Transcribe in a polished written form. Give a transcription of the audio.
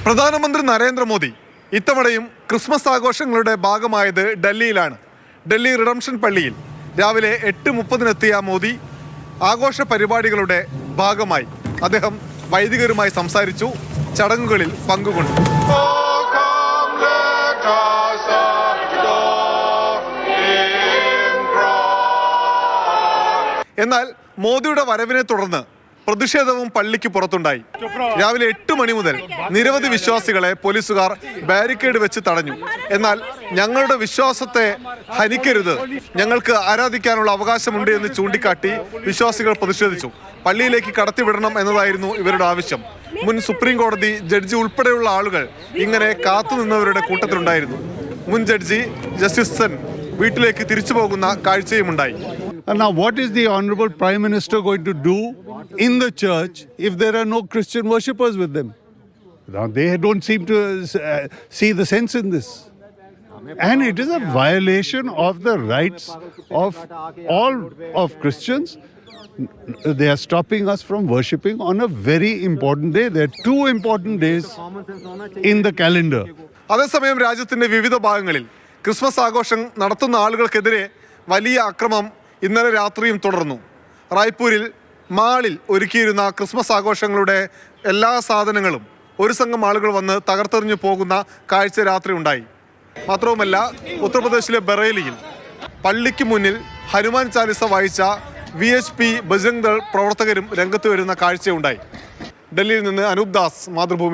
പ്രധാനമന്ത്രി നരേന്ദ്രമോദി ഇത്തവണയും ക്രിസ്മസ് ആഘോഷങ്ങളുടെ ഭാഗമായത് ഡൽഹിയിലാണ്. ഡൽഹി റിഡംഷൻ പള്ളിയിൽ രാവിലെ 8:30 മോദി ആഘോഷ പരിപാടികളുടെ ഭാഗമായി അദ്ദേഹം വൈദികരുമായി സംസാരിച്ചു, ചടങ്ങുകളിൽ പങ്കുകൊണ്ടു. എന്നാൽ മോദിയുടെ വരവിനെ തുടർന്ന് പ്രതിഷേധവും പള്ളിക്ക് പുറത്തുണ്ടായി. രാവിലെ 8 മണി മുതൽ നിരവധി വിശ്വാസികളെ പോലീസുകാർ ബാരിക്കേഡ് വെച്ച് തടഞ്ഞു. എന്നാൽ ഞങ്ങളുടെ വിശ്വാസത്തെ ഹനിക്കരുത്, ഞങ്ങൾക്ക് ആരാധിക്കാനുള്ള അവകാശമുണ്ട് എന്ന് ചൂണ്ടിക്കാട്ടി വിശ്വാസികൾ പ്രതിഷേധിച്ചു. പള്ളിയിലേക്ക് കടത്തിവിടണം എന്നതായിരുന്നു ഇവരുടെ ആവശ്യം. മുൻ സുപ്രീം കോടതി ജഡ്ജി ഉൾപ്പെടെയുള്ള ആളുകൾ ഇങ്ങനെ കാത്തുനിന്നവരുടെ കൂട്ടത്തിലുണ്ടായിരുന്നു. മുൻ ജഡ്ജി ജസ്റ്റിസ് സെൻ വീട്ടിലേക്ക് തിരിച്ചു പോകുന്ന കാഴ്ചയുമുണ്ടായി. And now what is the Honorable Prime Minister going to do in the church if there are no Christian worshippers with them? Now they don't seem to see the sense in this. And it is a violation of the rights of all of Christians. They are stopping us from worshipping on a very important day. There are two important days in the calendar. അതേസമയം രാജ്യത്തിന്റെ വിവിധ ഭാഗങ്ങളിൽ Christmas ആഘോഷം നടത്തുന്ന ആളുകൾക്കെതിരെ വലിയ അക്രമം ഇന്നലെ രാത്രിയും തുടർന്നു. റായ്പൂരിൽ മാളിൽ ഒരുക്കിയിരുന്ന ക്രിസ്മസ് ആഘോഷങ്ങളുടെ എല്ലാ സാധനങ്ങളും ഒരു സംഘം ആളുകൾ വന്ന് തകർത്തെറിഞ്ഞു പോകുന്ന കാഴ്ച രാത്രി ഉണ്ടായി. മാത്രവുമല്ല, ഉത്തർപ്രദേശിലെ ബറേലിയിൽ പള്ളിക്ക് മുന്നിൽ ഹനുമാൻ ചാലിസ വായിച്ച VHP ബജ്രംഗ് ദൾ പ്രവർത്തകരും രംഗത്ത് വരുന്ന കാഴ്ചയുണ്ടായി. ഡൽഹിയിൽ നിന്ന് അനൂപ് ദാസ്, മാതൃഭൂമി.